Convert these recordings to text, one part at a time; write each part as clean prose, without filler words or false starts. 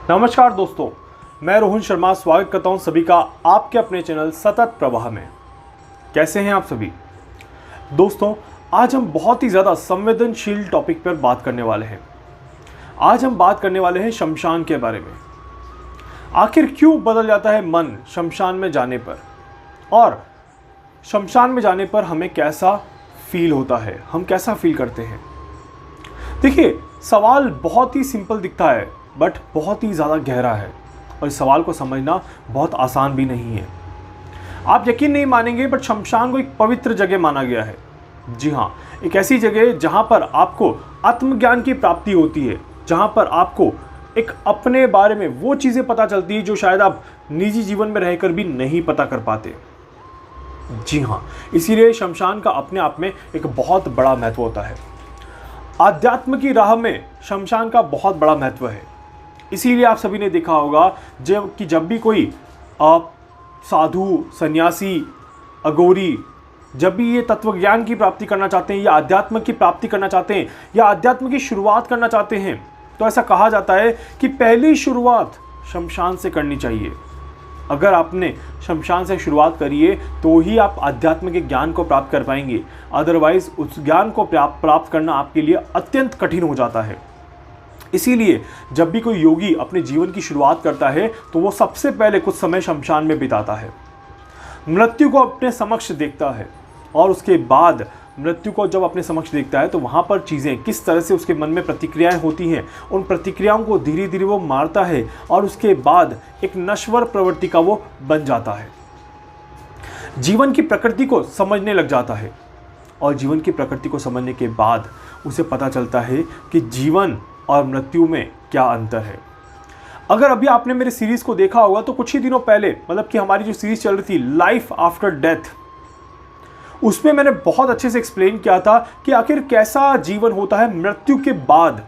नमस्कार दोस्तों, मैं रोहन शर्मा स्वागत करता हूं सभी का आपके अपने चैनल सतत प्रवाह में। कैसे हैं आप सभी दोस्तों? आज हम बहुत ही ज़्यादा संवेदनशील टॉपिक पर बात करने वाले हैं। आज हम बात करने वाले हैं शमशान के बारे में। आखिर क्यों बदल जाता है मन शमशान में जाने पर, और शमशान में जाने पर हमें कैसा फील होता है, हम कैसा फील करते हैं। देखिए, सवाल बहुत ही सिंपल दिखता है बट बहुत ही ज़्यादा गहरा है, और इस सवाल को समझना बहुत आसान भी नहीं है। आप यकीन नहीं मानेंगे बट शमशान को एक पवित्र जगह माना गया है। जी हाँ, एक ऐसी जगह जहाँ पर आपको आत्मज्ञान की प्राप्ति होती है, जहाँ पर आपको एक अपने बारे में वो चीज़ें पता चलती है जो शायद आप निजी जीवन में रहकर भी नहीं पता कर पाते। जी हाँ, इसीलिए शमशान का अपने आप में एक बहुत बड़ा महत्व होता है। आध्यात्म की राह में शमशान का बहुत बड़ा महत्व है। इसीलिए आप सभी ने देखा होगा जब भी कोई साधु, सन्यासी, अघोरी जब भी ये तत्वज्ञान की प्राप्ति करना चाहते हैं या आध्यात्म की प्राप्ति करना चाहते हैं या आध्यात्म की शुरुआत करना चाहते हैं, तो ऐसा कहा जाता है कि पहली शुरुआत शमशान से करनी चाहिए। अगर आपने शमशान से शुरुआत करी है तो ही आप आध्यात्म के ज्ञान को प्राप्त कर पाएंगे, अदरवाइज उस ज्ञान को प्राप्त करना आपके लिए अत्यंत कठिन हो जाता है। इसीलिए जब भी कोई योगी अपने जीवन की शुरुआत करता है तो वो सबसे पहले कुछ समय शमशान में बिताता है, मृत्यु को अपने समक्ष देखता है, और उसके बाद मृत्यु को जब अपने समक्ष देखता है तो वहाँ पर चीज़ें किस तरह से उसके मन में प्रतिक्रियाएं होती हैं, उन प्रतिक्रियाओं को धीरे धीरे वो मारता है, और उसके बाद एक नश्वर प्रवृत्ति का वो बन जाता है। जीवन की प्रकृति को समझने लग जाता है, और जीवन की प्रकृति को समझने के बाद उसे पता चलता है कि जीवन और मृत्यु में क्या अंतर है। अगर अभी आपने मेरे सीरीज़ को देखा होगा तो कुछ ही दिनों पहले, मतलब कि हमारी जो सीरीज़ चल रही थी लाइफ आफ्टर डेथ, उसमें मैंने बहुत अच्छे से एक्सप्लेन किया था कि आखिर कैसा जीवन होता है मृत्यु के बाद।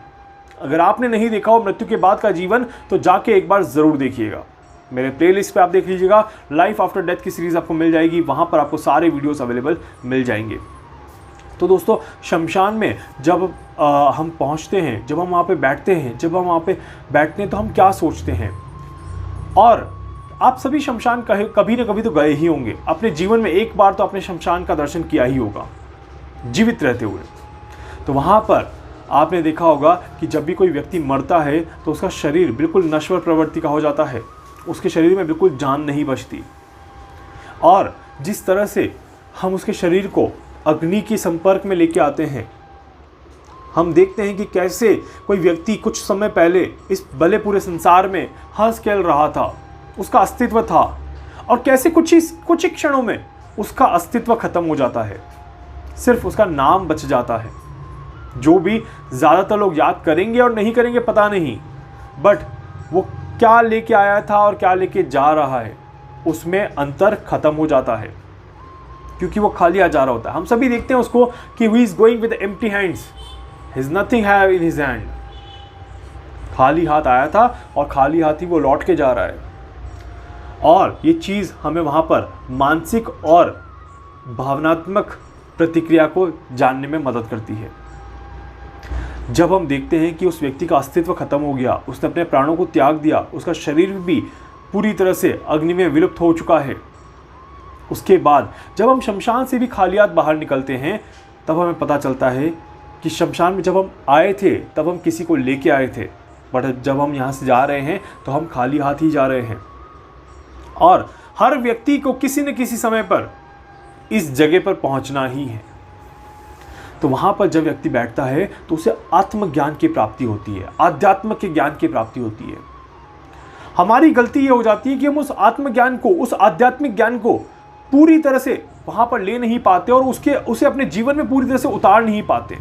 अगर आपने नहीं देखा हो मृत्यु के बाद का जीवन तो जाके एक बार ज़रूर देखिएगा। मेरे प्लेलिस्ट पे आप देख लीजिएगा, लाइफ आफ्टर डेथ की सीरीज़ आपको मिल जाएगी, वहाँ पर आपको सारे वीडियोस अवेलेबल मिल जाएंगे। तो दोस्तों, शमशान में जब हम पहुँचते हैं, जब हम वहाँ पे बैठते हैं, तो हम क्या सोचते हैं। और आप सभी शमशान कभी ना कभी तो गए ही होंगे, अपने जीवन में एक बार तो आपने शमशान का दर्शन किया ही होगा जीवित रहते हुए। तो वहाँ पर आपने देखा होगा कि जब भी कोई व्यक्ति मरता है तो उसका शरीर बिल्कुल नश्वर प्रवृत्ति का हो जाता है, उसके शरीर में बिल्कुल जान नहीं बचती। और जिस तरह से हम उसके शरीर को अग्नि के संपर्क में लेके आते हैं, हम देखते हैं कि कैसे कोई व्यक्ति कुछ समय पहले इस भले पूरे संसार में हंस खेल रहा था, उसका अस्तित्व था, और कैसे कुछ ही क्षणों में उसका अस्तित्व खत्म हो जाता है, सिर्फ उसका नाम बच जाता है। जो भी ज़्यादातर लोग याद करेंगे और नहीं करेंगे पता नहीं, बट वो क्या लेके आया था और क्या लेके जा रहा है उसमें अंतर खत्म हो जाता है, क्योंकि वो खाली आ जा रहा होता है। हम सभी देखते हैं उसको कि he is going with empty hands, he is nothing have in his hand. खाली हाथ आया था और खाली हाथ ही वो लौट के जा रहा है। और ये चीज़ हमें वहाँ पर मानसिक और भावनात्मक प्रतिक्रिया को जानने में मदद करती है। जब हम देखते हैं कि उस व्यक्ति का अस्तित्व खत्म हो गया, उसने अपने प्राणों को त्याग दिया, उसका शरीर भी पूरी तरह से अग्नि में विलुप्त हो चुका है, उसके बाद जब हम शमशान से भी खाली हाथ बाहर निकलते हैं, तब हमें पता चलता है कि शमशान में जब हम आए थे तब हम किसी को लेके आए थे, बट जब हम यहाँ से जा रहे हैं तो हम खाली हाथ ही जा रहे हैं। और हर व्यक्ति को किसी न किसी समय पर इस जगह पर पहुंचना ही है। तो वहां पर जब व्यक्ति बैठता है तो उसे आत्मज्ञान की प्राप्ति होती है, आध्यात्म के ज्ञान की प्राप्ति होती है। हमारी गलती ये हो जाती है कि हम उस आत्मज्ञान को, उस आध्यात्मिक ज्ञान को पूरी तरह से वहां पर ले नहीं पाते और उसे अपने जीवन में पूरी तरह से उतार नहीं पाते।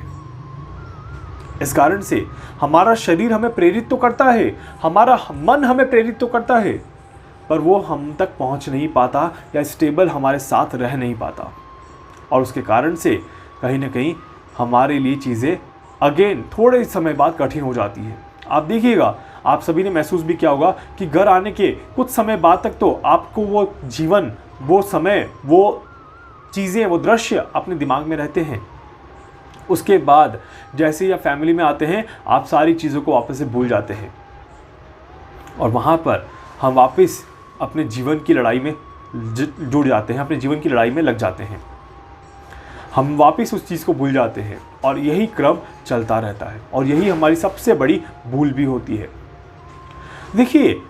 इस कारण से हमारा शरीर हमें प्रेरित तो करता है, हमारा मन हमें प्रेरित तो करता है, पर वो हम तक पहुंच नहीं पाता या स्टेबल हमारे साथ रह नहीं पाता, और उसके कारण से कहीं ना कहीं हमारे लिए चीज़ें अगेन थोड़े समय बाद कठिन हो जाती है। आप देखिएगा, आप सभी ने महसूस भी किया होगा कि घर आने के कुछ समय बाद तक तो आपको वो जीवन, वो समय, वो चीज़ें, वो दृश्य अपने दिमाग में रहते हैं। उसके बाद जैसे ही आप फैमिली में आते हैं, आप सारी चीज़ों को वापस से भूल जाते हैं। और वहाँ पर हम वापस अपने जीवन की लड़ाई में जुड़ जाते हैं, अपने जीवन की लड़ाई में लग जाते हैं। हम वापस उस चीज़ को भूल जाते हैं और यही क्रम चलता रहता है और यही हमारी सबसे बड़ी भूल भी होती है। देखिए,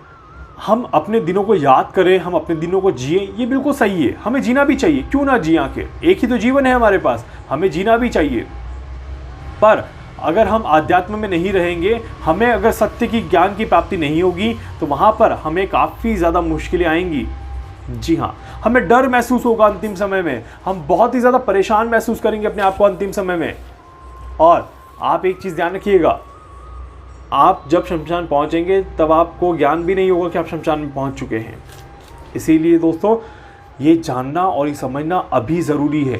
हम अपने दिनों को याद करें, हम अपने दिनों को जिए, ये बिल्कुल सही है, हमें जीना भी चाहिए, क्यों ना जिए आखिर, एक ही तो जीवन है हमारे पास, हमें जीना भी चाहिए। पर अगर हम आध्यात्म में नहीं रहेंगे, हमें अगर सत्य की ज्ञान की प्राप्ति नहीं होगी, तो वहाँ पर हमें काफ़ी ज़्यादा मुश्किलें आएंगी। जी हाँ, हमें डर महसूस होगा अंतिम समय में, हम बहुत ही ज़्यादा परेशान महसूस करेंगे अपने आप को अंतिम समय में। और आप एक चीज़ ध्यान रखिएगा, आप जब शमशान पहुँचेंगे तब आपको ज्ञान भी नहीं होगा कि आप शमशान में पहुँच चुके हैं। इसीलिए दोस्तों, ये जानना और ये समझना अभी ज़रूरी है,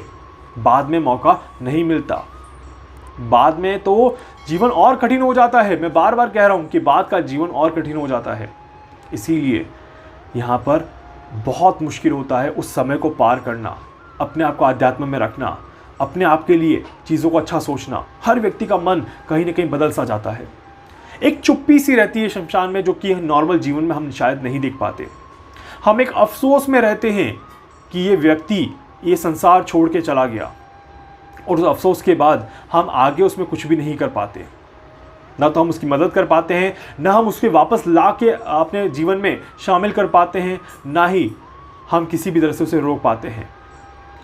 बाद में मौका नहीं मिलता। बाद में तो जीवन और कठिन हो जाता है। मैं बार बार कह रहा हूँ कि बाद का जीवन और कठिन हो जाता है। इसीलिए यहाँ पर बहुत मुश्किल होता है उस समय को पार करना, अपने आप को आध्यात्म में रखना, अपने आप के लिए चीज़ों को अच्छा सोचना। हर व्यक्ति का मन कहीं ना कहीं बदल सा जाता है। एक चुप्पी सी रहती है शमशान में, जो कि नॉर्मल जीवन में हम शायद नहीं देख पाते। हम एक अफसोस में रहते हैं कि ये व्यक्ति ये संसार छोड़ के चला गया, और उस अफसोस के बाद हम आगे उसमें कुछ भी नहीं कर पाते। ना तो हम उसकी मदद कर पाते हैं, ना हम उसके वापस ला के अपने जीवन में शामिल कर पाते हैं, ना ही हम किसी भी तरह से उसे रोक पाते हैं।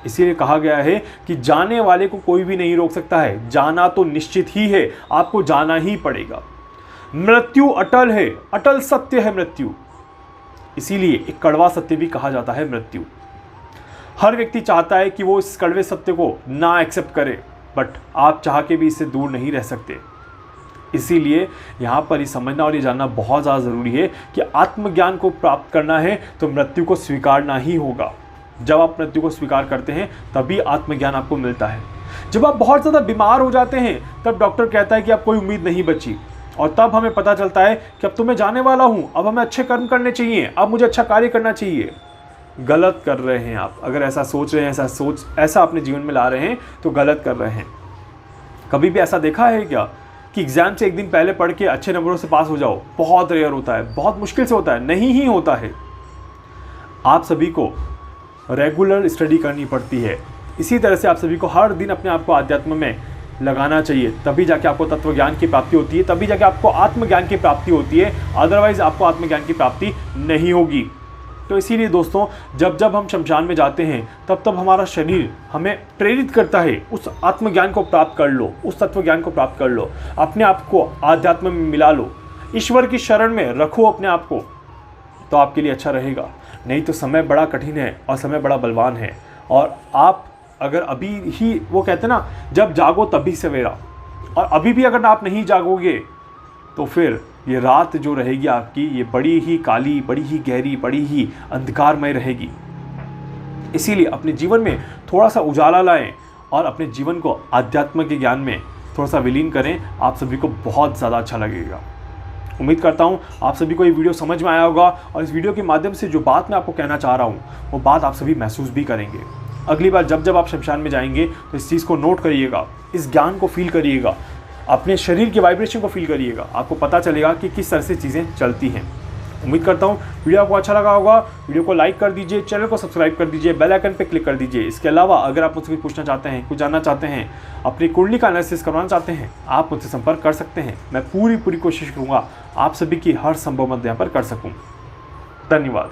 इसीलिए कहा गया है कि जाने वाले को कोई भी नहीं रोक सकता है, जाना तो निश्चित ही है, आपको जाना ही पड़ेगा। मृत्यु अटल है, अटल सत्य है मृत्यु। इसीलिए एक कड़वा सत्य भी कहा जाता है मृत्यु। हर व्यक्ति चाहता है कि वो इस कड़वे सत्य को ना एक्सेप्ट करे, बट आप चाह के भी इससे दूर नहीं रह सकते। इसीलिए यहाँ पर ये समझना और ये जानना बहुत ज़्यादा ज़रूरी है कि आत्मज्ञान को प्राप्त करना है तो मृत्यु को स्वीकारना ही होगा। जब आप मृत्यु को स्वीकार करते हैं तभी आत्मज्ञान आपको मिलता है। जब आप बहुत ज़्यादा बीमार हो जाते हैं तब डॉक्टर कहता है कि अब कोई उम्मीद नहीं बची, और तब हमें पता चलता है कि अब तो मैं जाने वाला हूँ, अब हमें अच्छे कर्म करने चाहिए, अब मुझे अच्छा कार्य करना चाहिए। गलत कर रहे हैं आप। अगर ऐसा सोच रहे हैं, ऐसा अपने जीवन में ला रहे हैं तो गलत कर रहे हैं। कभी भी ऐसा देखा है क्या कि एग्जाम से एक दिन पहले पढ़ के अच्छे नंबरों से पास हो जाओ? बहुत रेयर होता है, बहुत मुश्किल से होता है, नहीं ही होता है। आप सभी को रेगुलर स्टडी करनी पड़ती है। इसी तरह से आप सभी को हर दिन अपने आप को आध्यात्म में लगाना चाहिए, तभी जाके आपको तत्व ज्ञान की प्राप्ति होती है, तभी जाके आपको आत्मज्ञान की प्राप्ति होती है। अदरवाइज आपको आत्मज्ञान की प्राप्ति नहीं होगी। तो इसीलिए दोस्तों, जब जब हम शमशान में जाते हैं तब तब हमारा शरीर हमें प्रेरित करता है, उस आत्मज्ञान को प्राप्त कर लो, उस तत्व ज्ञान को प्राप्त कर लो, अपने आप को आध्यात्म में मिला लो, ईश्वर की शरण में रखो अपने आप को, तो आपके लिए अच्छा रहेगा। नहीं तो समय बड़ा कठिन है और समय बड़ा बलवान है। और आप अगर अभी ही, वो कहते हैं ना, जब जागो तभी सवेरा, और अभी भी अगर आप नहीं जागोगे तो फिर ये रात जो रहेगी आपकी, ये बड़ी ही काली, बड़ी ही गहरी, बड़ी ही अंधकारमय रहेगी। इसीलिए अपने जीवन में थोड़ा सा उजाला लाएं और अपने जीवन को आध्यात्म के ज्ञान में थोड़ा सा विलीन करें। आप सभी को बहुत ज़्यादा अच्छा लगेगा। उम्मीद करता हूँ आप सभी को ये वीडियो समझ में आया होगा, और इस वीडियो के माध्यम से जो बात मैं आपको कहना चाह रहा हूँ वो बात आप सभी महसूस भी करेंगे। अगली बार जब जब आप शमशान में जाएंगे तो इस चीज़ को नोट करिएगा, इस ज्ञान को फील करिएगा, अपने शरीर के वाइब्रेशन को फील करिएगा। आपको पता चलेगा कि किस तरह से चीज़ें चलती हैं। उम्मीद करता हूँ वीडियो आपको अच्छा लगा होगा। वीडियो को लाइक कर दीजिए, चैनल को सब्सक्राइब कर दीजिए, बेल आइकन पे क्लिक कर दीजिए। इसके अलावा अगर आप मुझसे कुछ पूछना चाहते हैं, कुछ जानना चाहते हैं, अपनी कुंडली का एनालिसिस करवाना चाहते हैं, आप मुझसे संपर्क कर सकते हैं। मैं पूरी कोशिश करूँगा आप सभी की हर संभव मदद यहाँ पर कर सकूँ। धन्यवाद।